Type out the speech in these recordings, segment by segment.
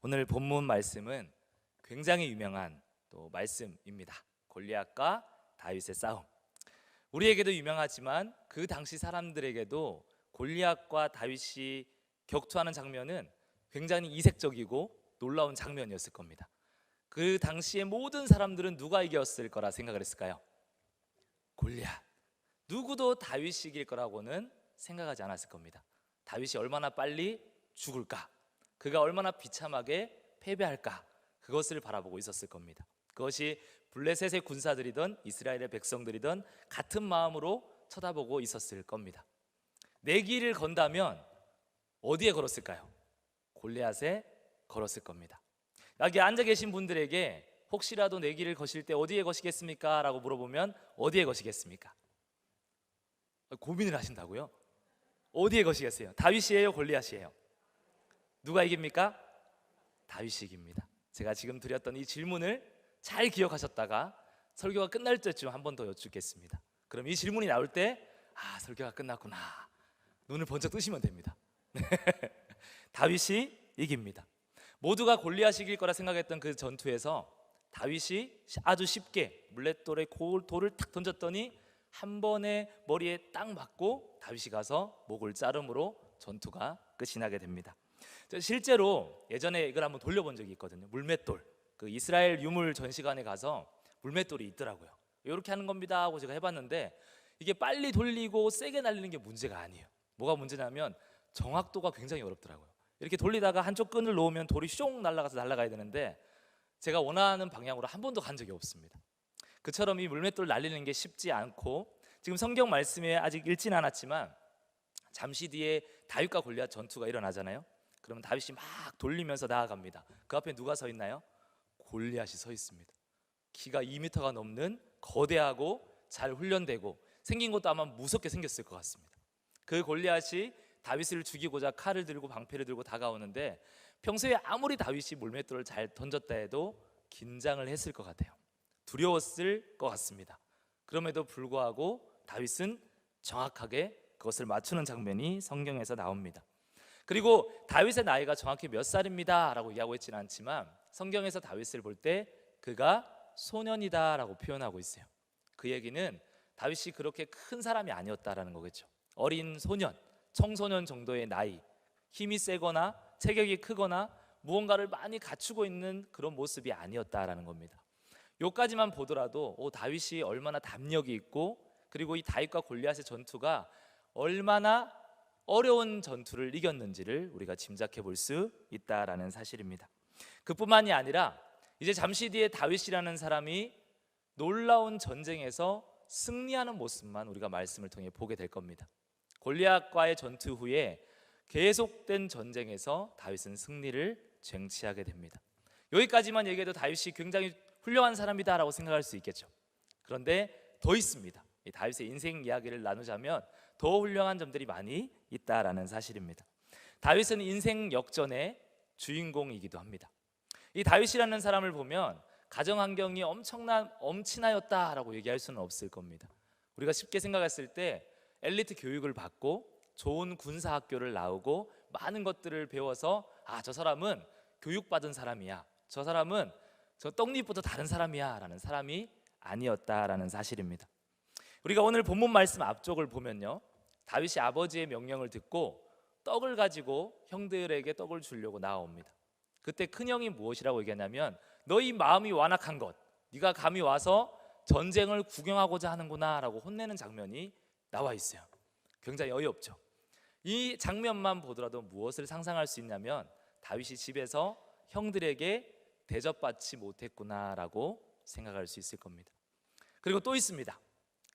오늘 본문 말씀은 굉장히 유명한 또 말씀입니다. 골리앗과 다윗의 싸움. 우리에게도 유명하지만 그 당시 사람들에게도 골리앗과 다윗이 격투하는 장면은 굉장히 이색적이고 놀라운 장면이었을 겁니다. 그 당시의 모든 사람들은 누가 이겼을 거라 생각을 했을까요? 골리앗. 누구도 다윗이 이길 거라고는 생각하지 않았을 겁니다. 다윗이 얼마나 빨리 죽을까, 그가 얼마나 비참하게 패배할까, 그것을 바라보고 있었을 겁니다. 그것이 블레셋의 군사들이든 이스라엘의 백성들이든 같은 마음으로 쳐다보고 있었을 겁니다. 내기를 건다면 어디에 걸었을까요? 골리앗에 걸었을 겁니다. 여기 앉아 계신 분들에게 혹시라도 내기를 거실 때 어디에 거시겠습니까? 라고 물어보면 어디에 거시겠습니까? 고민을 하신다고요? 어디에 거시겠어요? 다윗이에요? 골리앗이에요? 누가 이깁니까? 다윗이 이깁니다. 제가 지금 드렸던 이 질문을 잘 기억하셨다가 설교가 끝날 때쯤 한 번 더 여쭙겠습니다. 그럼 이 질문이 나올 때 설교가 끝났구나, 눈을 번쩍 뜨시면 됩니다. 다윗이 이깁니다. 모두가 골리앗이 이길 거라 생각했던 그 전투에서 다윗이 아주 쉽게 물맷돌에 돌을 탁 던졌더니 한 번에 머리에 딱 맞고 다윗이 가서 목을 자름으로 전투가 끝이 나게 됩니다. 실제로 예전에 이걸 한번 돌려본 적이 있거든요. 물맷돌, 그 이스라엘 유물 전시관에 가서 물맷돌이 있더라고요. 이렇게 하는 겁니다 하고 제가 해봤는데 이게 빨리 돌리고 세게 날리는 게 문제가 아니에요. 뭐가 문제냐면 정확도가 굉장히 어렵더라고요. 이렇게 돌리다가 한쪽 끈을 놓으면 돌이 숑 날아가서 날아가야 되는데 제가 원하는 방향으로 한 번도 간 적이 없습니다. 그처럼 이 물맷돌 날리는 게 쉽지 않고, 지금 성경 말씀에 아직 읽진 않았지만 잠시 뒤에 다윗과 골리앗 전투가 일어나잖아요. 그러면 다윗이 막 돌리면서 나아갑니다. 그 앞에 누가 서 있나요? 골리앗이 서 있습니다. 키가 2m가 넘는 거대하고 잘 훈련되고 생긴 것도 아마 무섭게 생겼을 것 같습니다. 그 골리앗이 다윗을 죽이고자 칼을 들고 방패를 들고 다가오는데 평소에 아무리 다윗이 물맷돌을 잘 던졌다 해도 긴장을 했을 것 같아요. 두려웠을 것 같습니다. 그럼에도 불구하고 다윗은 정확하게 그것을 맞추는 장면이 성경에서 나옵니다. 그리고 다윗의 나이가 정확히 몇 살입니다 라고 이야기하고 있지는 않지만 성경에서 다윗을 볼 때 그가 소년이다 라고 표현하고 있어요. 그 얘기는 다윗이 그렇게 큰 사람이 아니었다라는 거겠죠. 어린 소년, 청소년 정도의 나이, 힘이 세거나 체격이 크거나 무언가를 많이 갖추고 있는 그런 모습이 아니었다라는 겁니다. 요까지만 보더라도 다윗이 얼마나 담력이 있고, 그리고 이 다윗과 골리앗의 전투가 얼마나 어려운 전투를 이겼는지를 우리가 짐작해 볼 수 있다라는 사실입니다. 그뿐만이 아니라 이제 잠시 뒤에 다윗이라는 사람이 놀라운 전쟁에서 승리하는 모습만 우리가 말씀을 통해 보게 될 겁니다. 골리앗과의 전투 후에 계속된 전쟁에서 다윗은 승리를 쟁취하게 됩니다. 여기까지만 얘기해도 다윗이 굉장히 훌륭한 사람이다라고 생각할 수 있겠죠. 그런데 더 있습니다. 이 다윗의 인생 이야기를 나누자면 더 훌륭한 점들이 많이 있다라는 사실입니다. 다윗은 인생 역전의 주인공이기도 합니다. 이 다윗이라는 사람을 보면 가정 환경이 엄친아였다라고 얘기할 수는 없을 겁니다. 우리가 쉽게 생각했을 때 엘리트 교육을 받고 좋은 군사 학교를 나오고 많은 것들을 배워서 저 사람은 교육받은 사람이야, 저 사람은 저 떡잎부터 다른 사람이야 라는 사람이 아니었다라는 사실입니다. 우리가 오늘 본문 말씀 앞쪽을 보면요, 다윗이 아버지의 명령을 듣고 떡을 가지고 형들에게 떡을 주려고 나옵니다. 그때 큰형이 무엇이라고 얘기하냐면 너희 마음이 완악한 것, 네가 감히 와서 전쟁을 구경하고자 하는구나 라고 혼내는 장면이 나와 있어요. 굉장히 어이없죠. 이 장면만 보더라도 무엇을 상상할 수 있냐면 다윗이 집에서 형들에게 대접받지 못했구나라고 생각할 수 있을 겁니다. 그리고 또 있습니다.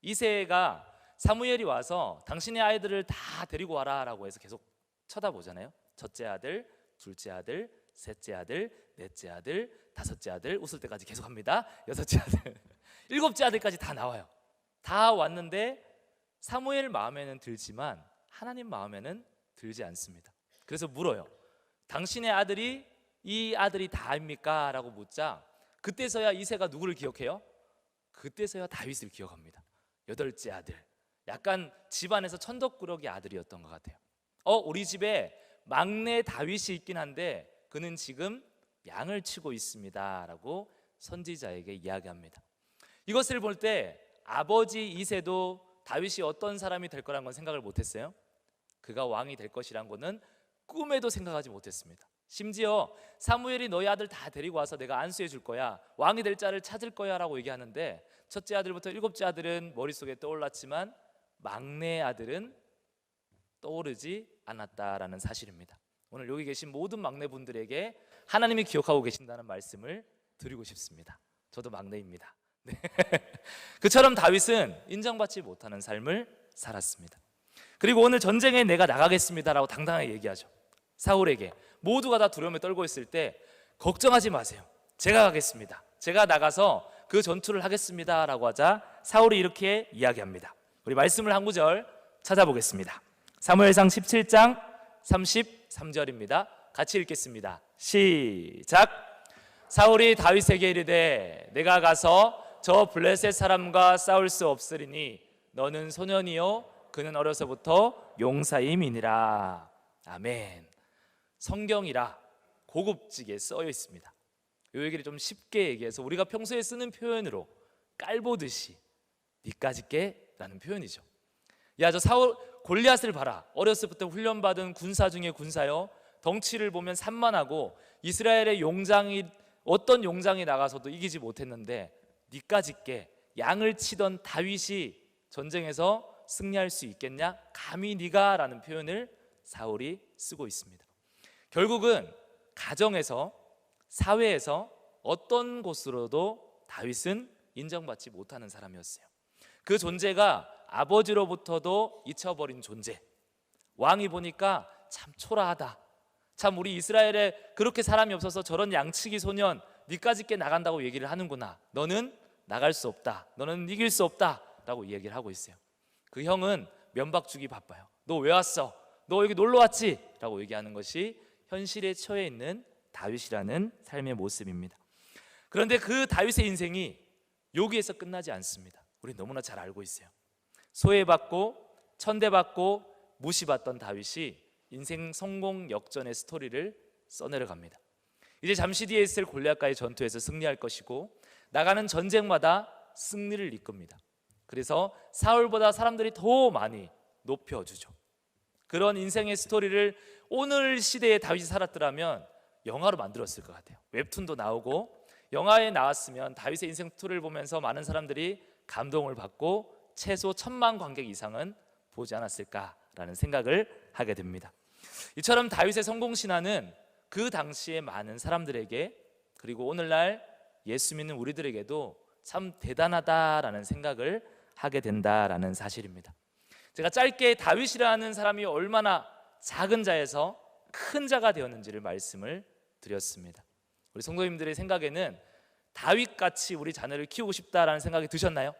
이새가 사무엘이 와서 당신의 아이들을 다 데리고 와라 라고 해서 계속 쳐다보잖아요. 첫째 아들, 둘째 아들, 셋째 아들, 넷째 아들, 다섯째 아들, 웃을 때까지 계속 합니다. 여섯째 아들, 일곱째 아들까지 다 나와요. 다 왔는데 사무엘 마음에는 들지만 하나님 마음에는 들지 않습니다. 그래서 물어요. 당신의 아들이 이 아들이 다입니까? 라고 묻자 그때서야 이새가 누구를 기억해요? 그때서야 다윗을 기억합니다. 여덟째 아들, 약간 집안에서 천덕꾸러기 아들이었던 것 같아요. 우리 집에 막내 다윗이 있긴 한데 그는 지금 양을 치고 있습니다라고 선지자에게 이야기합니다. 이것을 볼 때 아버지 이새도 다윗이 어떤 사람이 될 거란 건 생각을 못했어요. 그가 왕이 될 것이란 거는 꿈에도 생각하지 못했습니다. 심지어 사무엘이 너희 아들 다 데리고 와서 내가 안수해 줄 거야, 왕이 될 자를 찾을 거야 라고 얘기하는데 첫째 아들부터 일곱째 아들은 머릿속에 떠올랐지만 막내 아들은 떠오르지 않았다라는 사실입니다. 오늘 여기 계신 모든 막내분들에게 하나님이 기억하고 계신다는 말씀을 드리고 싶습니다. 저도 막내입니다. 네. 그처럼 다윗은 인정받지 못하는 삶을 살았습니다. 그리고 오늘 전쟁에 내가 나가겠습니다라고 당당하게 얘기하죠. 사울에게 모두가 다 두려움에 떨고 있을 때 걱정하지 마세요, 제가 가겠습니다, 제가 나가서 그 전투를 하겠습니다라고 하자 사울이 이렇게 이야기합니다. 우리 말씀을 한 구절 찾아보겠습니다. 사무엘상 17장 33절입니다. 같이 읽겠습니다. 시작. 사울이 다윗에게 이르되 내가 가서 저 블레셋 사람과 싸울 수 없으리니 너는 소년이요 그는 어려서부터 용사임이니라. 아멘. 성경이라 고급지게 써여 있습니다. 이 얘기를 좀 쉽게 얘기해서 우리가 평소에 쓰는 표현으로 깔보듯이 니까짓게 라는 표현이죠. 야, 저 사울 골리앗을 봐라. 어렸을 때부터 훈련받은 군사 중에 군사요, 덩치를 보면 산만하고 이스라엘의 용장이 어떤 용장이 나가서도 이기지 못했는데 니까짓게 양을 치던 다윗이 전쟁에서 승리할 수 있겠냐? 감히 네가 라는 표현을 사울이 쓰고 있습니다. 결국은 가정에서, 사회에서 어떤 곳으로도 다윗은 인정받지 못하는 사람이었어요. 그 존재가 아버지로부터도 잊혀버린 존재. 왕이 보니까 참 초라하다, 참 우리 이스라엘에 그렇게 사람이 없어서 저런 양치기 소년 니까짓게 나간다고 얘기를 하는구나, 너는 나갈 수 없다, 너는 이길 수 없다 라고 얘기를 하고 있어요. 그 형은 면박 주기 바빠요. 너 왜 왔어? 너 여기 놀러 왔지? 라고 얘기하는 것이 현실에 처해 있는 다윗이라는 삶의 모습입니다. 그런데 그 다윗의 인생이 여기에서 끝나지 않습니다. 우리 너무나 잘 알고 있어요. 소외받고 천대받고 무시받던 다윗이 인생 성공 역전의 스토리를 써내려갑니다. 이제 잠시 뒤에 있을 골리앗과의 전투에서 승리할 것이고 나가는 전쟁마다 승리를 이끕니다. 그래서 사울보다 사람들이 더 많이 높여주죠. 그런 인생의 스토리를 오늘 시대에 다윗이 살았더라면 영화로 만들었을 것 같아요. 웹툰도 나오고 영화에 나왔으면 다윗의 인생 스토리를 보면서 많은 사람들이 감동을 받고 최소 1000만 관객 이상은 보지 않았을까라는 생각을 하게 됩니다. 이처럼 다윗의 성공 신화는 그 당시에 많은 사람들에게, 그리고 오늘날 예수 믿는 우리들에게도 참 대단하다라는 생각을 하게 된다라는 사실입니다. 제가 짧게 다윗이라는 사람이 얼마나 작은 자에서 큰 자가 되었는지를 말씀을 드렸습니다. 우리 성도님들의 생각에는 다윗같이 우리 자녀를 키우고 싶다라는 생각이 드셨나요?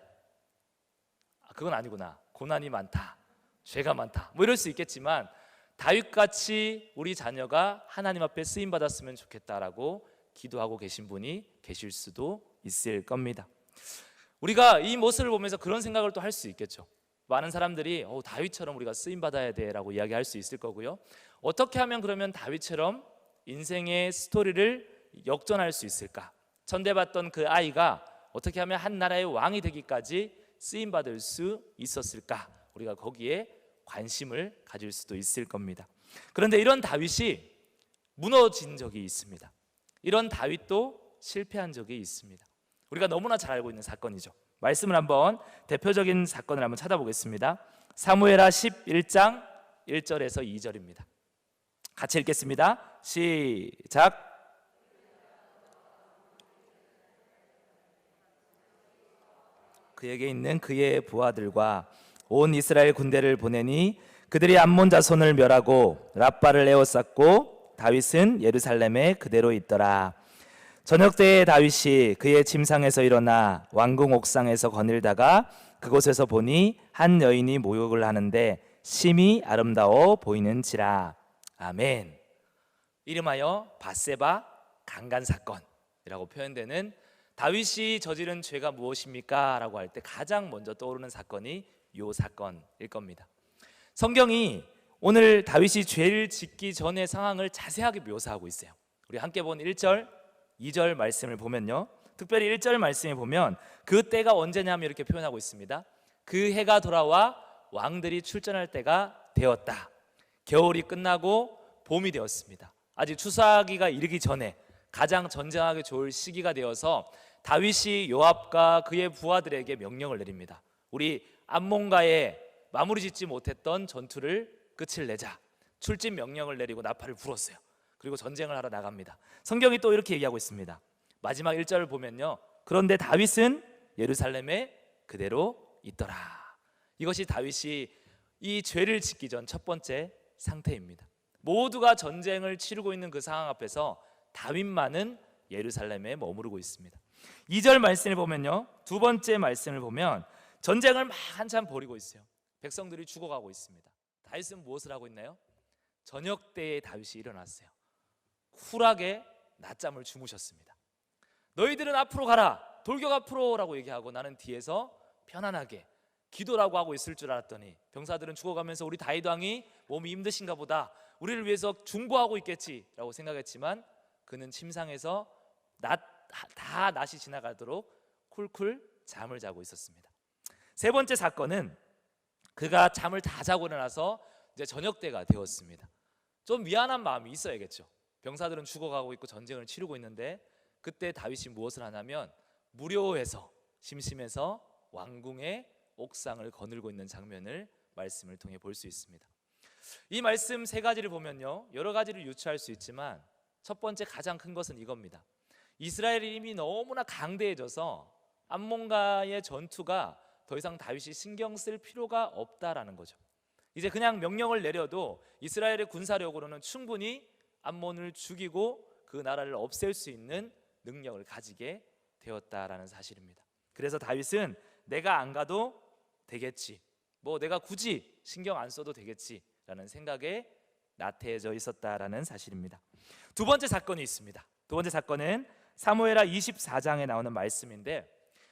그건 아니구나, 고난이 많다, 죄가 많다, 뭐 이럴 수 있겠지만 다윗같이 우리 자녀가 하나님 앞에 쓰임받았으면 좋겠다라고 기도하고 계신 분이 계실 수도 있을 겁니다. 우리가 이 모습을 보면서 그런 생각을 또 할 수 있겠죠. 많은 사람들이 다윗처럼 우리가 쓰임받아야 돼 라고 이야기할 수 있을 거고요. 어떻게 하면 그러면 다윗처럼 인생의 스토리를 역전할 수 있을까? 천대받던 그 아이가 어떻게 하면 한 나라의 왕이 되기까지 쓰임받을 수 있었을까? 우리가 거기에 관심을 가질 수도 있을 겁니다. 그런데 이런 다윗이 무너진 적이 있습니다. 이런 다윗도 실패한 적이 있습니다. 우리가 너무나 잘 알고 있는 사건이죠. 말씀을 한번, 대표적인 사건을 한번 찾아보겠습니다. 사무엘하 11장 1절에서 2절입니다. 같이 읽겠습니다. 시작. 그에게 있는 그의 부하들과 온 이스라엘 군대를 보내니 그들이 암몬 자손을 멸하고 랍바를 에워쌌고 다윗은 예루살렘에 그대로 있더라. 저녁 때에 다윗이 그의 침상에서 일어나 왕궁 옥상에서 거닐다가 그곳에서 보니 한 여인이 모욕을 하는데 심히 아름다워 보이는지라. 아멘. 이름하여 밧세바 강간 사건이라고 표현되는 다윗이 저지른 죄가 무엇입니까? 라고 할 때 가장 먼저 떠오르는 사건이 이 사건일 겁니다. 성경이 오늘 다윗이 죄를 짓기 전의 상황을 자세하게 묘사하고 있어요. 우리 함께 본 1절, 2절 말씀을 보면요, 특별히 1절 말씀에 보면 그 때가 언제냐면 이렇게 표현하고 있습니다. 그 해가 돌아와 왕들이 출전할 때가 되었다. 겨울이 끝나고 봄이 되었습니다. 아직 추수하기가 이르기 전에 가장 전쟁하기 좋을 시기가 되어서 다윗이 요압과 그의 부하들에게 명령을 내립니다. 우리 암몬과의 마무리 짓지 못했던 전투를 끝을 내자. 출진 명령을 내리고 나팔을 불었어요. 그리고 전쟁을 하러 나갑니다. 성경이 또 이렇게 얘기하고 있습니다. 마지막 1절을 보면요, 그런데 다윗은 예루살렘에 그대로 있더라. 이것이 다윗이 이 죄를 짓기 전 첫 번째 상태입니다. 모두가 전쟁을 치르고 있는 그 상황 앞에서 다윗만은 예루살렘에 머무르고 있습니다. 2절 말씀을 보면요, 두 번째 말씀을 보면 전쟁을 막 한참 벌이고 있어요. 백성들이 죽어가고 있습니다. 다윗은 무엇을 하고 있나요? 저녁 때에 다윗이 일어났어요. 쿨하게 낮잠을 주무셨습니다. 너희들은 앞으로 가라, 돌격 앞으로 라고 얘기하고 나는 뒤에서 편안하게 기도라고 하고 있을 줄 알았더니 병사들은 죽어가면서 우리 다윗 왕이 몸이 힘드신가 보다, 우리를 위해서 중보하고 있겠지라고 생각했지만 그는 침상에서 다 낮이 지나가도록 쿨쿨 잠을 자고 있었습니다. 세 번째 사건은 그가 잠을 다 자고 일어나서 이제 저녁 때가 되었습니다. 좀 미안한 마음이 있어야겠죠. 병사들은 죽어가고 있고 전쟁을 치르고 있는데 그때 다윗이 무엇을 하냐면 무료해서 심심해서 왕궁의 옥상을 거닐고 있는 장면을 말씀을 통해 볼 수 있습니다. 이 말씀 세 가지를 보면요, 여러 가지를 유추할 수 있지만 첫 번째 가장 큰 것은 이겁니다. 이스라엘이 이미 너무나 강대해져서 암몬과의 전투가 더 이상 다윗이 신경 쓸 필요가 없다라는 거죠. 이제 그냥 명령을 내려도 이스라엘의 군사력으로는 충분히 암몬을 죽이고 그 나라를 없앨 수 있는 능력을 가지게 되었다라는 사실입니다. 그래서 다윗은 내가 안 가도 되겠지, 뭐 내가 굳이 신경 안 써도 되겠지라는 생각에 나태해져 있었다라는 사실입니다. 두 번째 사건이 있습니다. 두 번째 사건은 사무엘하 24장에 나오는 말씀인데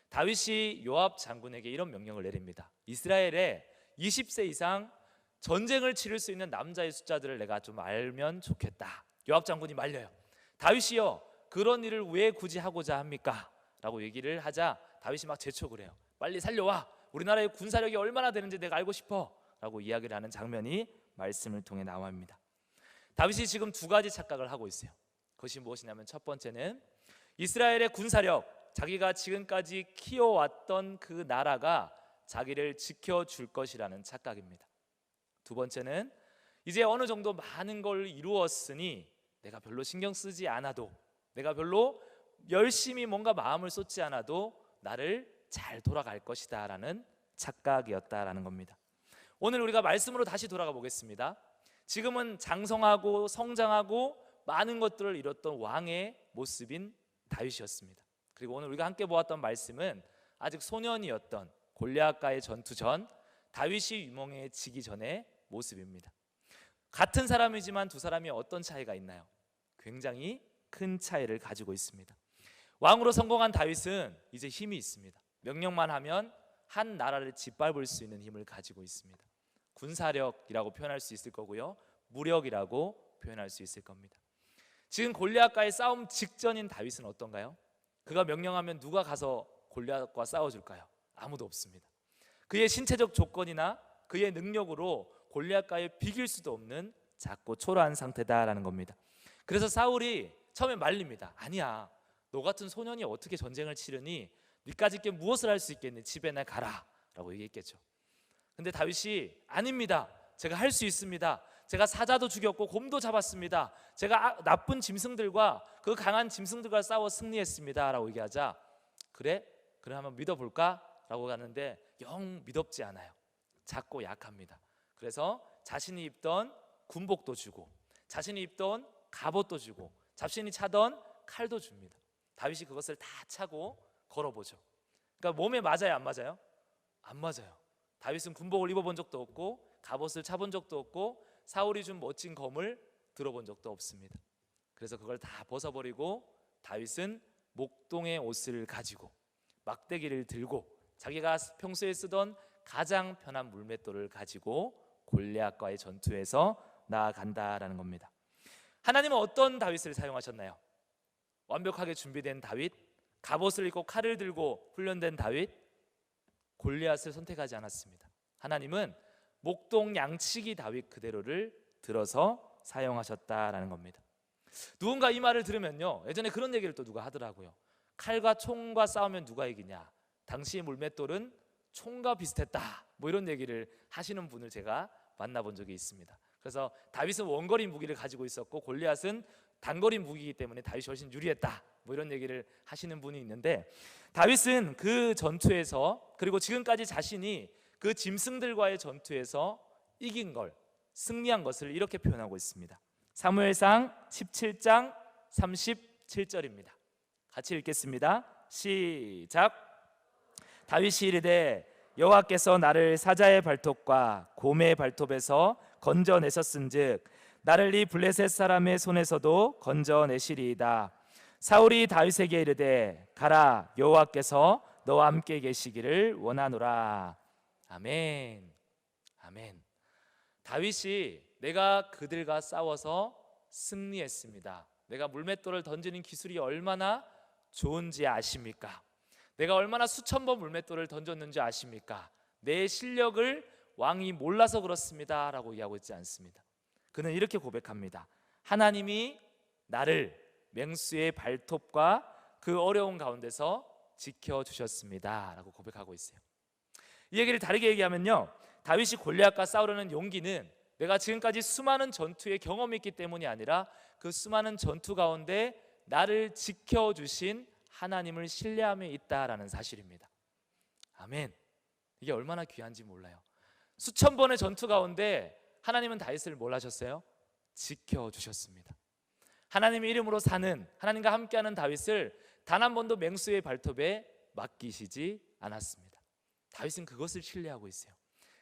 다윗이 요압 장군에게 이런 명령을 내립니다. 이스라엘에 20세 이상 전쟁을 치를 수 있는 남자의 숫자들을 내가 좀 알면 좋겠다. 요압 장군이 말려요. 다윗이요, 그런 일을 왜 굳이 하고자 합니까? 라고 얘기를 하자 다윗이 막 재촉을 해요. 빨리 살려와, 우리나라의 군사력이 얼마나 되는지 내가 알고 싶어 라고 이야기를 하는 장면이 말씀을 통해 나옵니다. 다윗이 지금 두 가지 착각을 하고 있어요. 그것이 무엇이냐면 첫 번째는 이스라엘의 군사력, 자기가 지금까지 키워왔던 그 나라가 자기를 지켜줄 것이라는 착각입니다. 두 번째는 이제 어느 정도 많은 걸 이루었으니 내가 별로 신경 쓰지 않아도, 내가 별로 열심히 뭔가 마음을 쏟지 않아도 나를 잘 돌아갈 것이다 라는 착각이었다라는 겁니다. 오늘 우리가 말씀으로 다시 돌아가 보겠습니다. 지금은 장성하고 성장하고 많은 것들을 이뤘던 왕의 모습인 다윗이었습니다. 그리고 오늘 우리가 함께 보았던 말씀은 아직 소년이었던 골리앗과의 전투 전 다윗이 유명해지기 전의 모습입니다. 같은 사람이지만 두 사람이 어떤 차이가 있나요? 굉장히 큰 차이를 가지고 있습니다. 왕으로 성공한 다윗은 이제 힘이 있습니다. 명령만 하면 한 나라를 짓밟을 수 있는 힘을 가지고 있습니다. 군사력이라고 표현할 수 있을 거고요, 무력이라고 표현할 수 있을 겁니다. 지금 골리앗과의 싸움 직전인 다윗은 어떤가요? 그가 명령하면 누가 가서 골리앗과 싸워줄까요? 아무도 없습니다. 그의 신체적 조건이나 그의 능력으로 골리앗과의 비길 수도 없는 작고 초라한 상태다라는 겁니다. 그래서 사울이 처음에 말립니다. 아니야, 너 같은 소년이 어떻게 전쟁을 치르니? 니까짓 게 무엇을 할 수 있겠니? 집에나 가라 라고 얘기했겠죠. 근데 다윗이 아닙니다, 제가 할 수 있습니다. 제가 사자도 죽였고 곰도 잡았습니다. 제가 나쁜 짐승들과 그 강한 짐승들과 싸워 승리했습니다 라고 얘기하자, 그래 한번 믿어볼까? 라고 가는데 영 믿업지 않아요. 작고 약합니다. 그래서 자신이 입던 군복도 주고 자신이 입던 갑옷도 주고 자신이 차던 칼도 줍니다. 다윗이 그것을 다 차고 걸어보죠. 그러니까 몸에 맞아요, 안 맞아요? 안 맞아요. 다윗은 군복을 입어본 적도 없고 갑옷을 차본 적도 없고 사울이 준 멋진 검을 들어본 적도 없습니다. 그래서 그걸 다 벗어버리고 다윗은 목동의 옷을 가지고 막대기를 들고 자기가 평소에 쓰던 가장 편한 물맷돌을 가지고 골리앗과의 전투에서 나아간다라는 겁니다. 하나님은 어떤 다윗을 사용하셨나요? 완벽하게 준비된 다윗, 갑옷을 입고 칼을 들고 훈련된 다윗, 골리앗을 선택하지 않았습니다. 하나님은 목동 양치기 다윗 그대로를 들어서 사용하셨다라는 겁니다. 누군가 이 말을 들으면요, 예전에 그런 얘기를 또 누가 하더라고요. 칼과 총과 싸우면 누가 이기냐, 당시의 물맷돌은 총과 비슷했다, 뭐 이런 얘기를 하시는 분을 제가 만나본 적이 있습니다. 그래서 다윗은 원거리 무기를 가지고 있었고 골리앗은 단거리 무기이기 때문에 다윗이 훨씬 유리했다, 뭐 이런 얘기를 하시는 분이 있는데, 다윗은 그 전투에서, 그리고 지금까지 자신이 그 짐승들과의 전투에서 이긴 걸, 승리한 것을 이렇게 표현하고 있습니다. 사무엘상 17장 37절입니다. 같이 읽겠습니다. 시작. 다윗이 이르되 여호와께서 나를 사자의 발톱과 곰의 발톱에서 건져내셨은즉 나를 이 블레셋 사람의 손에서도 건져내시리이다. 사울이 다윗에게 이르되 가라, 여호와께서 너와 함께 계시기를 원하노라. 아멘. 아멘. 다윗이 내가 그들과 싸워서 승리했습니다. 내가 물맷돌을 던지는 기술이 얼마나 좋은지 아십니까? 내가 얼마나 수천 번 물맷돌을 던졌는지 아십니까? 내 실력을 왕이 몰라서 그렇습니다 라고 이야기하고 있지 않습니다. 그는 이렇게 고백합니다. 하나님이 나를 맹수의 발톱과 그 어려운 가운데서 지켜주셨습니다 라고 고백하고 있어요. 이 얘기를 다르게 얘기하면요, 다윗이 골리앗과 싸우려는 용기는 내가 지금까지 수많은 전투의 경험이 있기 때문이 아니라 그 수많은 전투 가운데 나를 지켜주신 하나님을 신뢰함에 있다라는 사실입니다. 아멘. 이게 얼마나 귀한지 몰라요. 수천 번의 전투 가운데 하나님은 다윗을 뭘 하셨어요? 지켜주셨습니다. 하나님의 이름으로 사는, 하나님과 함께하는 다윗을 단 한 번도 맹수의 발톱에 맡기시지 않았습니다. 다윗은 그것을 신뢰하고 있어요.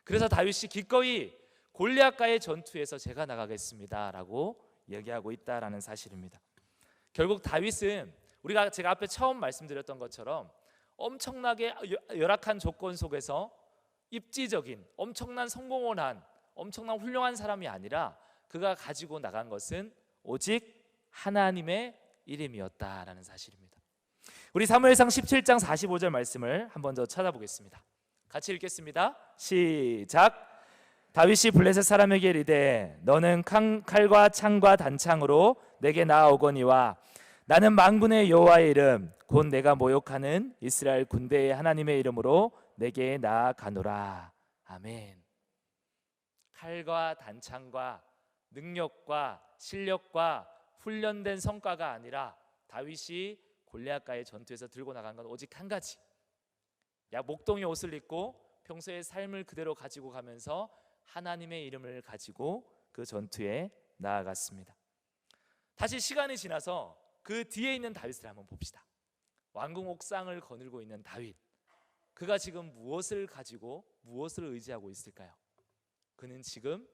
그래서 다윗이 기꺼이 골리앗과의 전투에서 제가 나가겠습니다 라고 얘기하고 있다라는 사실입니다. 결국 다윗은 제가 앞에 처음 말씀드렸던 것처럼 엄청나게 열악한 조건 속에서 입지적인 엄청난 성공을 한 엄청난 훌륭한 사람이 아니라 그가 가지고 나간 것은 오직 하나님의 이름이었다라는 사실입니다. 우리 사무엘상 17장 45절 말씀을 한 번 더 찾아보겠습니다. 같이 읽겠습니다. 시작. 다윗이 블레셋 사람에게 이르되 너는 칼과 창과 단창으로 내게 나아오거니와 나는 만군의 여호와의 이름 곧 내가 모욕하는 이스라엘 군대의 하나님의 이름으로 내게 나아가노라. 아멘. 칼과 단창과 능력과 실력과 훈련된 성과가 아니라 다윗이 골리앗과의 전투에서 들고 나간 건 오직 한 가지, 목동의 옷을 입고 평소의 삶을 그대로 가지고 가면서 하나님의 이름을 가지고 그 전투에 나아갔습니다. 다시 시간이 지나서 그 뒤에 있는 다윗을 한번 봅시다. 왕궁 옥상을 거닐고 있는 다윗, 그가 지금 무엇을 가지고 무엇을 의지하고 있을까요? 그는 지금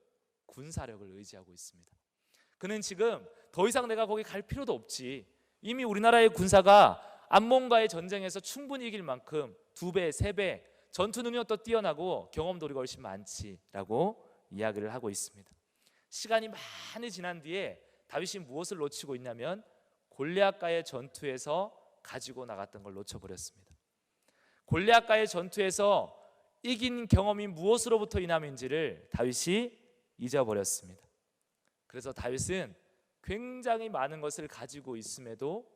군사력을 의지하고 있습니다. 그는 지금 더 이상 내가 거기 갈 필요도 없지, 이미 우리나라의 군사가 암몬과의 전쟁에서 충분히 이길 만큼 2배, 3배 전투 능력도 뛰어나고 경험도 우리가 훨씬 많지라고 이야기를 하고 있습니다. 시간이 많이 지난 뒤에 다윗이 무엇을 놓치고 있냐면 골리앗과의 전투에서 가지고 나갔던 걸 놓쳐버렸습니다. 골리앗과의 전투에서 이긴 경험이 무엇으로부터 인함인지를 다윗이 잊어버렸습니다. 그래서 다윗은 굉장히 많은 것을 가지고 있음에도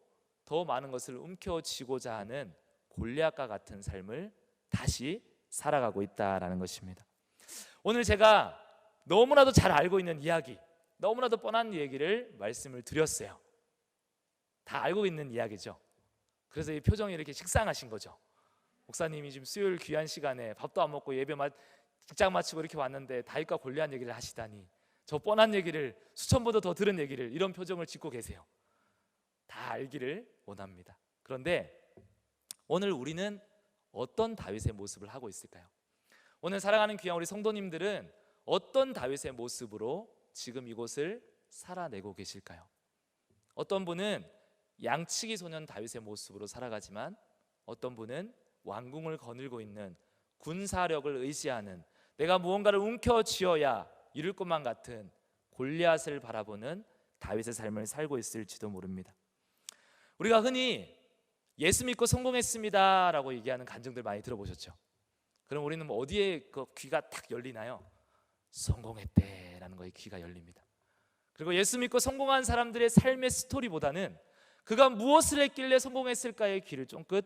더 많은 것을 움켜쥐고자 하는 골리앗과 같은 삶을 다시 살아가고 있다라는 것입니다. 오늘 제가 너무나도 잘 알고 있는 이야기, 너무나도 뻔한 얘기를 말씀을 드렸어요. 다 알고 있는 이야기죠. 그래서 이 표정이 이렇게 식상하신 거죠. 목사님이 지금 수요일 귀한 시간에 밥도 안 먹고 직장 마치고 이렇게 왔는데 다윗과 골리앗 얘기를 하시다니, 저 뻔한 얘기를 수천 번도 더 들은 얘기를 이런 표정을 짓고 계세요. 다 알기를 원합니다. 그런데 오늘 우리는 어떤 다윗의 모습을 하고 있을까요? 오늘 사랑하는 귀한 우리 성도님들은 어떤 다윗의 모습으로 지금 이곳을 살아내고 계실까요? 어떤 분은 양치기 소년 다윗의 모습으로 살아가지만 어떤 분은 왕궁을 거닐고 있는 군사력을 의지하는, 내가 무언가를 움켜쥐어야 이룰 것만 같은 골리앗을 바라보는 다윗의 삶을 살고 있을지도 모릅니다. 우리가 흔히 예수 믿고 성공했습니다 라고 얘기하는 간증들 많이 들어보셨죠? 그럼 우리는 뭐 어디에 그 귀가 딱 열리나요? 성공했대 라는 거에 귀가 열립니다. 그리고 예수 믿고 성공한 사람들의 삶의 스토리보다는 그가 무엇을 했길래 성공했을까에 귀를 쫑긋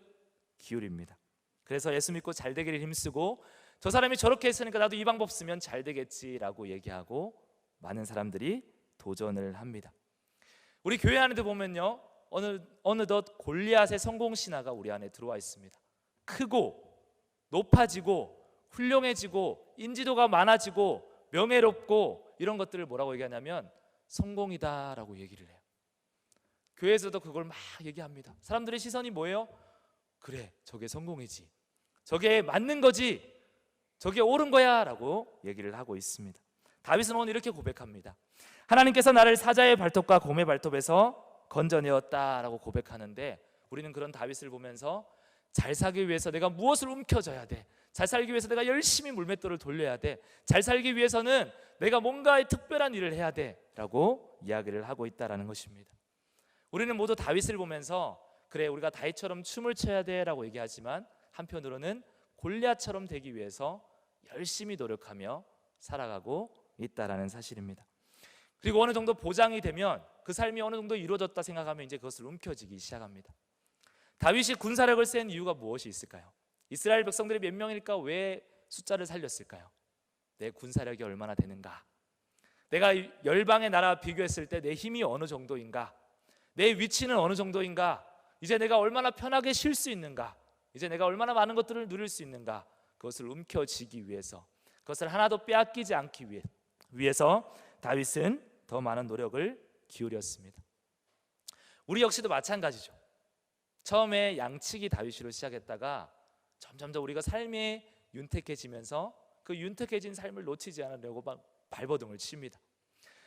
기울입니다. 그래서 예수 믿고 잘 되기를 힘쓰고 저 사람이 저렇게 했으니까 나도 이 방법 쓰면 잘 되겠지라고 얘기하고 많은 사람들이 도전을 합니다. 우리 교회 안에도 보면요, 어느덧 골리앗의 성공 신화가 우리 안에 들어와 있습니다. 크고 높아지고 훌륭해지고 인지도가 많아지고 명예롭고 이런 것들을 뭐라고 얘기하냐면 성공이다라고 얘기를 해요. 교회에서도 그걸 막 얘기합니다. 사람들의 시선이 뭐예요? 그래, 저게 성공이지, 저게 맞는 거지, 저게 옳은 거야 라고 얘기를 하고 있습니다. 다윗은 오늘 이렇게 고백합니다. 하나님께서 나를 사자의 발톱과 곰의 발톱에서 건져내었다라고 고백하는데, 우리는 그런 다윗을 보면서 잘 살기 위해서 내가 무엇을 움켜줘야 돼, 잘 살기 위해서 내가 열심히 물맷돌을 돌려야 돼, 잘 살기 위해서는 내가 뭔가 특별한 일을 해야 돼 라고 이야기를 하고 있다는 것입니다. 우리는 모두 다윗을 보면서 그래, 우리가 다윗처럼 춤을 춰야 돼 라고 얘기하지만 한편으로는 골리앗처럼 되기 위해서 열심히 노력하며 살아가고 있다는 사실입니다. 그리고 어느 정도 보장이 되면, 그 삶이 어느 정도 이루어졌다 생각하면 이제 그것을 움켜쥐기 시작합니다. 다윗이 군사력을 센 이유가 무엇이 있을까요? 이스라엘 백성들이 몇 명일까? 왜 숫자를 살렸을까요? 내 군사력이 얼마나 되는가? 내가 열방의 나라와 비교했을 때 내 힘이 어느 정도인가? 내 위치는 어느 정도인가? 이제 내가 얼마나 편하게 쉴 수 있는가? 이제 내가 얼마나 많은 것들을 누릴 수 있는가? 그것을 움켜쥐기 위해서, 그것을 하나도 빼앗기지 않기 위해서 다윗은 더 많은 노력을 기울였습니다. 우리 역시도 마찬가지죠. 처음에 양치기 다윗으로 시작했다가 점점 우리가 삶에 윤택해지면서 그 윤택해진 삶을 놓치지 않으려고 막 발버둥을 칩니다.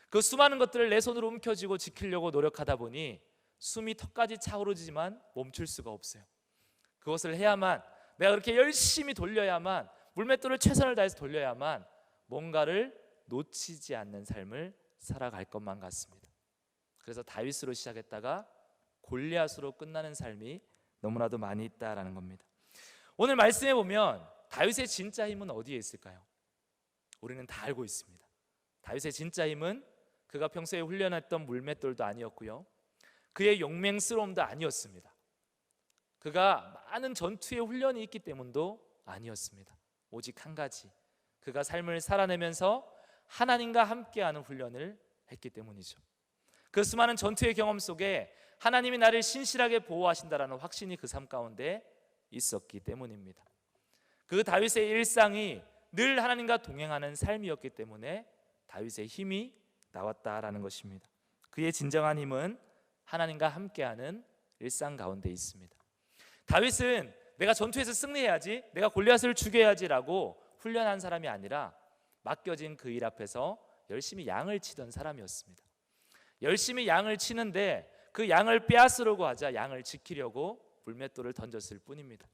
그 수많은 것들을 내 손으로 움켜쥐고 지키려고 노력하다 보니 숨이 턱까지 차오르지만 멈출 수가 없어요. 그것을 해야만, 내가 그렇게 열심히 돌려야만, 물맷돌을 최선을 다해서 돌려야만 뭔가를 놓치지 않는 삶을 살아갈 것만 같습니다. 그래서 다윗으로 시작했다가 골리앗으로 끝나는 삶이 너무나도 많이 있다라는 겁니다. 오늘 말씀해 보면 다윗의 진짜 힘은 어디에 있을까요? 우리는 다 알고 있습니다. 다윗의 진짜 힘은 그가 평소에 훈련했던 물맷돌도 아니었고요, 그의 용맹스러움도 아니었습니다. 그가 많은 전투의 훈련이 있기 때문도 아니었습니다. 오직 한 가지, 그가 삶을 살아내면서 하나님과 함께하는 훈련을 했기 때문이죠. 그 수많은 전투의 경험 속에 하나님이 나를 신실하게 보호하신다라는 확신이 그 삶 가운데 있었기 때문입니다. 그 다윗의 일상이 늘 하나님과 동행하는 삶이었기 때문에 다윗의 힘이 나왔다라는 것입니다. 그의 진정한 힘은 하나님과 함께하는 일상 가운데 있습니다. 다윗은 내가 전투에서 승리해야지, 내가 골리앗을 죽여야지라고 훈련한 사람이 아니라 맡겨진 그 일 앞에서 열심히 양을 치던 사람이었습니다. 열심히 양을 치는데 그 양을 빼앗으려고 하자 양을 지키려고 물맷돌을 던졌을 뿐입니다.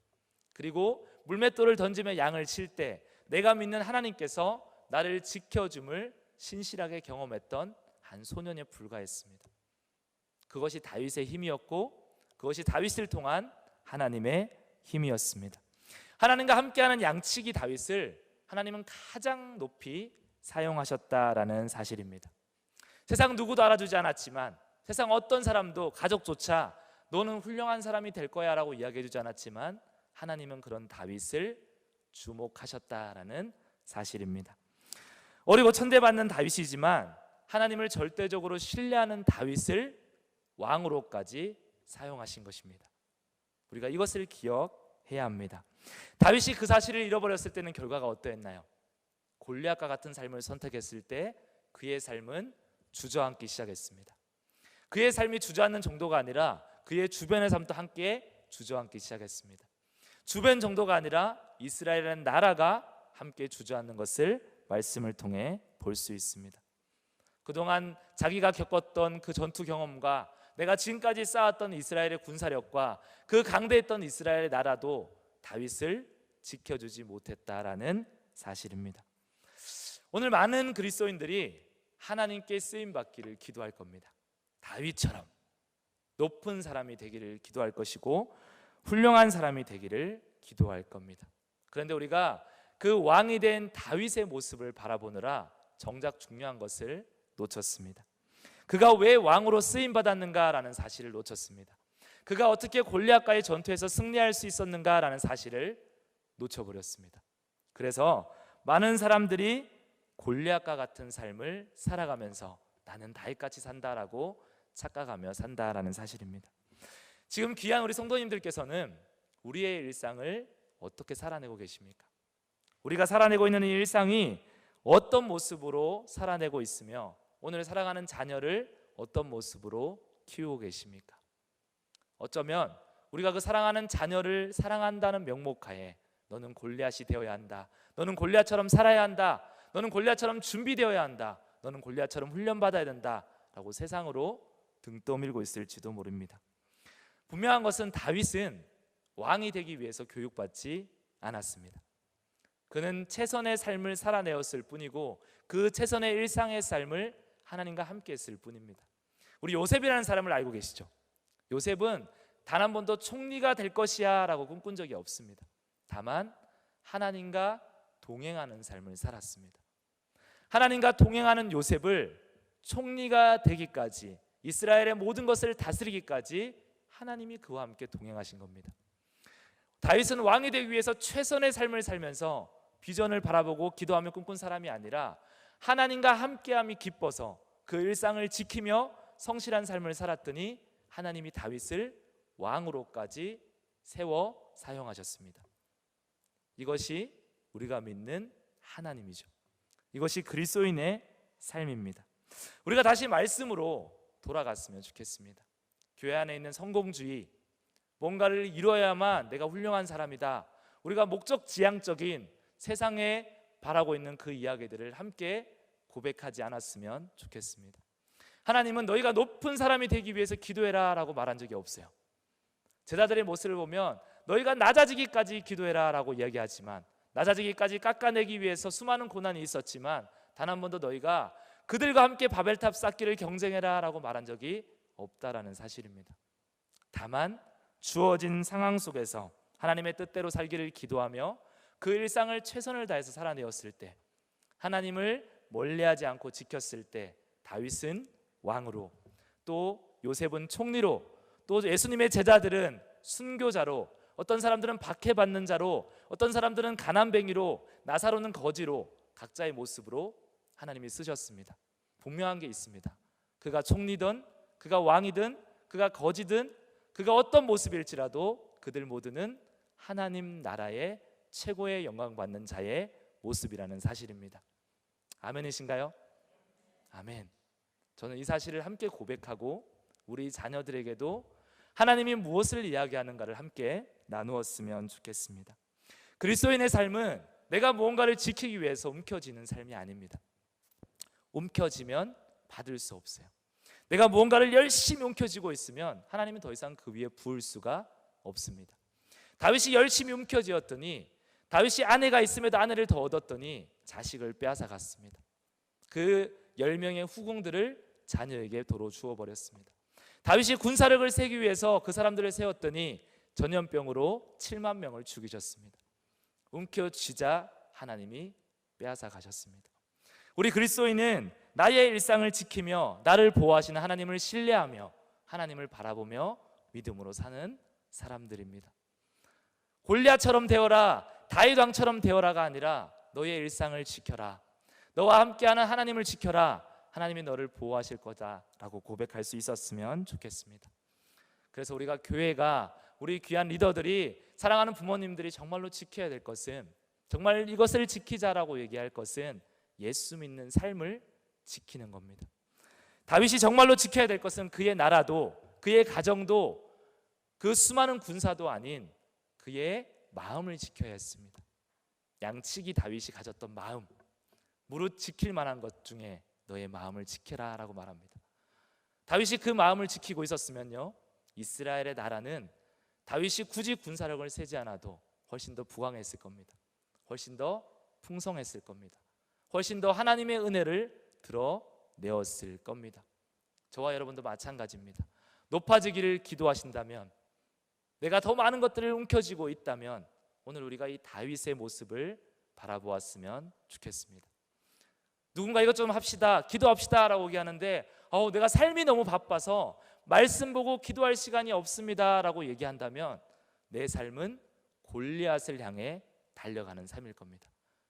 그리고 물맷돌을 던지며 양을 칠 때 내가 믿는 하나님께서 나를 지켜줌을 신실하게 경험했던 한 소년에 불과했습니다. 그것이 다윗의 힘이었고, 그것이 다윗을 통한 하나님의 힘이었습니다. 하나님과 함께하는 양치기 다윗을 하나님은 가장 높이 사용하셨다라는 사실입니다. 세상 누구도 알아주지 않았지만, 세상 어떤 사람도, 가족조차 너는 훌륭한 사람이 될 거야 라고 이야기해주지 않았지만, 하나님은 그런 다윗을 주목하셨다라는 사실입니다. 어리고 천대받는 다윗이지만 하나님을 절대적으로 신뢰하는 다윗을 왕으로까지 사용하신 것입니다. 우리가 이것을 기억해야 합니다. 다윗이 그 사실을 잃어버렸을 때는 결과가 어떠했나요? 골리앗과 같은 삶을 선택했을 때 그의 삶은 주저앉기 시작했습니다. 그의 삶이 주저앉는 정도가 아니라 그의 주변의 삶도 함께 주저앉기 시작했습니다. 주변 정도가 아니라 이스라엘이라는 나라가 함께 주저앉는 것을 말씀을 통해 볼 수 있습니다. 그동안 자기가 겪었던 그 전투 경험과 내가 지금까지 쌓았던 이스라엘의 군사력과 그 강대했던 이스라엘의 나라도 다윗을 지켜주지 못했다라는 사실입니다. 오늘 많은 그리스도인들이 하나님께 쓰임받기를 기도할 겁니다. 다윗처럼 높은 사람이 되기를 기도할 것이고 훌륭한 사람이 되기를 기도할 겁니다. 그런데 우리가 그 왕이 된 다윗의 모습을 바라보느라 정작 중요한 것을 놓쳤습니다. 그가 왜 왕으로 쓰임 받았는가라는 사실을 놓쳤습니다. 그가 어떻게 골리앗과의 전투에서 승리할 수 있었는가라는 사실을 놓쳐버렸습니다. 그래서 많은 사람들이 골리앗과 같은 삶을 살아가면서 나는 다윗같이 산다라고 착각하며 산다라는 사실입니다. 지금 귀한 우리 성도님들께서는 우리의 일상을 어떻게 살아내고 계십니까? 우리가 살아내고 있는 이 일상이 어떤 모습으로 살아내고 있으며 오늘 살아가는 자녀를 어떤 모습으로 키우고 계십니까? 어쩌면 우리가 그 사랑하는 자녀를 사랑한다는 명목하에 너는 골리앗이 되어야 한다, 너는 골리앗처럼 살아야 한다, 너는 골리앗처럼 준비되어야 한다, 너는 골리앗처럼 훈련받아야 된다 라고 세상으로 등 떠밀고 있을지도 모릅니다. 분명한 것은 다윗은 왕이 되기 위해서 교육받지 않았습니다. 그는 최선의 삶을 살아내었을 뿐이고 그 최선의 일상의 삶을 하나님과 함께 했을 뿐입니다. 우리 요셉이라는 사람을 알고 계시죠? 요셉은 단 한 번도 총리가 될 것이야 라고 꿈꾼 적이 없습니다. 다만 하나님과 동행하는 삶을 살았습니다. 하나님과 동행하는 요셉을 총리가 되기까지, 이스라엘의 모든 것을 다스리기까지 하나님이 그와 함께 동행하신 겁니다. 다윗은 왕이 되기 위해서 최선의 삶을 살면서 비전을 바라보고 기도하며 꿈꾼 사람이 아니라 하나님과 함께함이 기뻐서 그 일상을 지키며 성실한 삶을 살았더니 하나님이 다윗을 왕으로까지 세워 사용하셨습니다. 이것이 우리가 믿는 하나님이죠. 이것이 그리스도인의 삶입니다. 우리가 다시 말씀으로 돌아갔으면 좋겠습니다. 교회 안에 있는 성공주의, 뭔가를 이루어야만 내가 훌륭한 사람이다, 우리가 목적지향적인 세상에 바라고 있는 그 이야기들을 함께 고백하지 않았으면 좋겠습니다. 하나님은 너희가 높은 사람이 되기 위해서 기도해라 라고 말한 적이 없어요. 제자들의 모습을 보면 너희가 낮아지기까지 기도해라 라고 이야기하지만, 낮아지기까지 깎아내기 위해서 수많은 고난이 있었지만 단 한 번도 너희가 그들과 함께 바벨탑 쌓기를 경쟁해라 라고 말한 적이 없다라는 사실입니다. 다만 주어진 상황 속에서 하나님의 뜻대로 살기를 기도하며 그 일상을 최선을 다해서 살아내었을 때, 하나님을 멀리하지 않고 지켰을 때 다윗은 왕으로, 또 요셉은 총리로, 또 예수님의 제자들은 순교자로, 어떤 사람들은 박해받는 자로, 어떤 사람들은 가난뱅이로, 나사로는 거지로 각자의 모습으로 하나님이 쓰셨습니다. 분명한 게 있습니다. 그가 총리든 그가 왕이든 그가 거지든 그가 어떤 모습일지라도 그들 모두는 하나님 나라의 최고의 영광 받는 자의 모습이라는 사실입니다. 아멘이신가요? 아멘. 저는 이 사실을 함께 고백하고 우리 자녀들에게도 하나님이 무엇을 이야기하는가를 함께 나누었으면 좋겠습니다. 그리스도인의 삶은 내가 무언가를 지키기 위해서 움켜쥐는 삶이 아닙니다. 움켜쥐면 받을 수 없어요. 내가 무언가를 열심히 움켜쥐고 있으면 하나님은 더 이상 그 위에 부을 수가 없습니다. 다윗이 열심히 움켜쥐었더니, 다윗이 아내가 있음에도 아내를 더 얻었더니 자식을 빼앗아갔습니다. 그 10명의 후궁들을 자녀에게 도로 주어버렸습니다. 다윗이 군사력을 세기 위해서 그 사람들을 세웠더니 전염병으로 7만 명을 죽이셨습니다. 움켜쥐자 하나님이 빼앗아 가셨습니다. 우리 그리스도인은 나의 일상을 지키며 나를 보호하시는 하나님을 신뢰하며 하나님을 바라보며 믿음으로 사는 사람들입니다. 골리앗처럼 되어라, 다윗 왕처럼 되어라가 아니라 너의 일상을 지켜라, 너와 함께하는 하나님을 지켜라, 하나님이 너를 보호하실 거다라고 고백할 수 있었으면 좋겠습니다. 그래서 우리가 교회가, 우리 귀한 리더들이, 사랑하는 부모님들이 정말로 지켜야 될 것은, 정말 이것을 지키자라고 얘기할 것은 예수 믿는 삶을 지키는 겁니다. 다윗이 정말로 지켜야 될 것은 그의 나라도, 그의 가정도, 그 수많은 군사도 아닌 그의 마음을 지켜야 했습니다. 양치기 다윗이 가졌던 마음, 무릇 지킬 만한 것 중에 너의 마음을 지켜라 라고 말합니다. 다윗이 그 마음을 지키고 있었으면요, 이스라엘의 나라는 다윗이 굳이 군사력을 세지 않아도 훨씬 더 부강했을 겁니다. 훨씬 더 풍성했을 겁니다. 훨씬 더 하나님의 은혜를 드러내었을 겁니다. 저와 여러분도 마찬가지입니다. 높아지기를 기도하신다면, 내가 더 많은 것들을 움켜쥐고 있다면 오늘 우리가 이 다윗의 모습을 바라보았으면 좋겠습니다. 누군가 이것 좀 합시다, 기도합시다 라고 얘기하는데 내가 삶이 너무 바빠서 말씀 보고 기도할 시간이 없습니다 라고 얘기한다면 내 삶은 골리앗을 향해 달려가는 삶일 겁니다.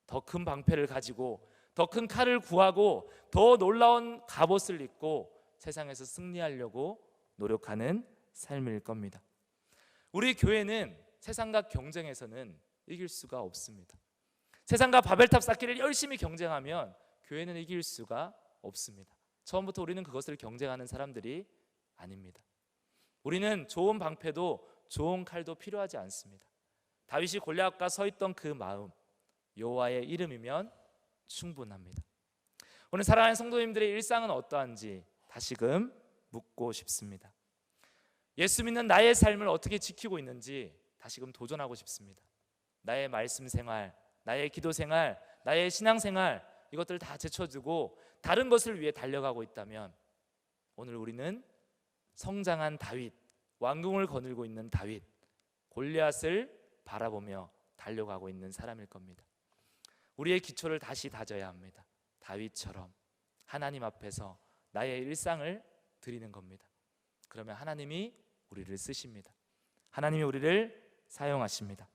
더 큰 방패를 가지고, 더 큰 칼을 구하고, 더 놀라운 갑옷을 입고 세상에서 승리하려고 노력하는 삶일 겁니다. 우리 교회는 세상과 경쟁에서는 이길 수가 없습니다. 세상과 바벨탑 쌓기를 열심히 경쟁하면 교회는 이길 수가 없습니다. 처음부터 우리는 그것을 경쟁하는 사람들이 아닙니다. 우리는 좋은 방패도 좋은 칼도 필요하지 않습니다. 다윗이 골리앗과 서 있던 그 마음, 여호와의 이름이면 충분합니다. 오늘 사랑하는 성도님들의 일상은 어떠한지 다시금 묻고 싶습니다. 예수 믿는 나의 삶을 어떻게 지키고 있는지 다시금 도전하고 싶습니다. 나의 말씀 생활, 나의 기도 생활, 나의 신앙 생활, 이것들을 다 제쳐두고 다른 것을 위해 달려가고 있다면 오늘 우리는 성장한 다윗, 왕궁을 거닐고 있는 다윗, 골리앗을 바라보며 달려가고 있는 사람일 겁니다. 우리의 기초를 다시 다져야 합니다. 다윗처럼 하나님 앞에서 나의 일상을 드리는 겁니다. 그러면 하나님이 우리를 쓰십니다. 하나님이 우리를 사용하십니다.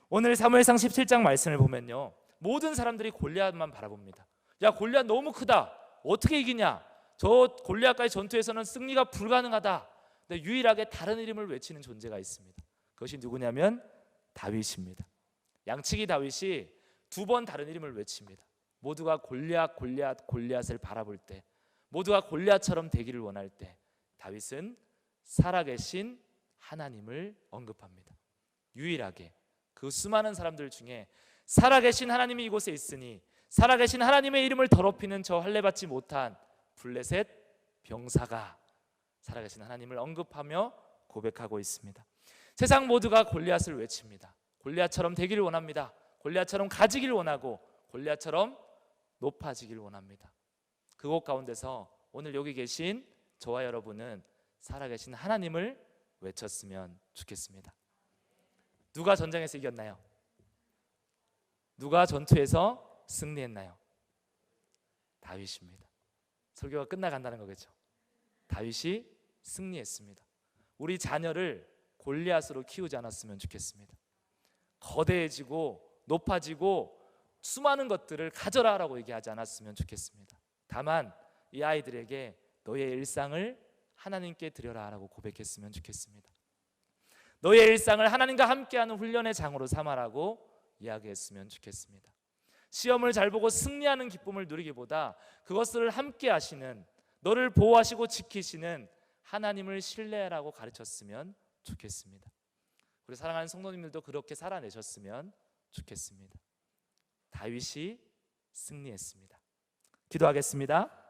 오늘 사무엘상 17장 말씀을 보면요, 모든 사람들이 골리앗만 바라봅니다. 야, 골리앗 너무 크다, 어떻게 이기냐, 저 골리앗과의 전투에서는 승리가 불가능하다. 근데 유일하게 다른 이름을 외치는 존재가 있습니다. 그것이 누구냐면 다윗입니다. 양치기 다윗이 2번 다른 이름을 외칩니다. 모두가 골리앗, 골리앗, 골리앗을 바라볼 때, 모두가 골리앗처럼 되기를 원할 때 다윗은 살아계신 하나님을 언급합니다. 유일하게 그 수많은 사람들 중에 살아계신 하나님이 이곳에 있으니 살아계신 하나님의 이름을 더럽히는 저 할례받지 못한 블레셋 병사가 살아계신 하나님을 언급하며 고백하고 있습니다. 세상 모두가 골리앗을 외칩니다. 골리앗처럼 되기를 원합니다. 골리앗처럼 가지기를 원하고 골리앗처럼 높아지기를 원합니다. 그곳 가운데서 오늘 여기 계신 저와 여러분은 살아계신 하나님을 외쳤으면 좋겠습니다. 누가 전쟁에서 이겼나요? 누가 전투에서 승리했나요? 다윗입니다. 설교가 끝나간다는 거겠죠. 다윗이 승리했습니다. 우리 자녀를 골리앗으로 키우지 않았으면 좋겠습니다. 거대해지고 높아지고 수많은 것들을 가져라라고 얘기하지 않았으면 좋겠습니다. 다만 이 아이들에게 너의 일상을 하나님께 드려라라고 고백했으면 좋겠습니다. 너의 일상을 하나님과 함께하는 훈련의 장으로 삼아라고 이야기했으면 좋겠습니다. 시험을 잘 보고 승리하는 기쁨을 누리기보다 그것을 함께 하시는, 너를 보호하시고 지키시는 하나님을 신뢰하라고 가르쳤으면 좋겠습니다. 우리 사랑하는 성도님들도 그렇게 살아내셨으면 좋겠습니다. 다윗이 승리했습니다. 기도하겠습니다.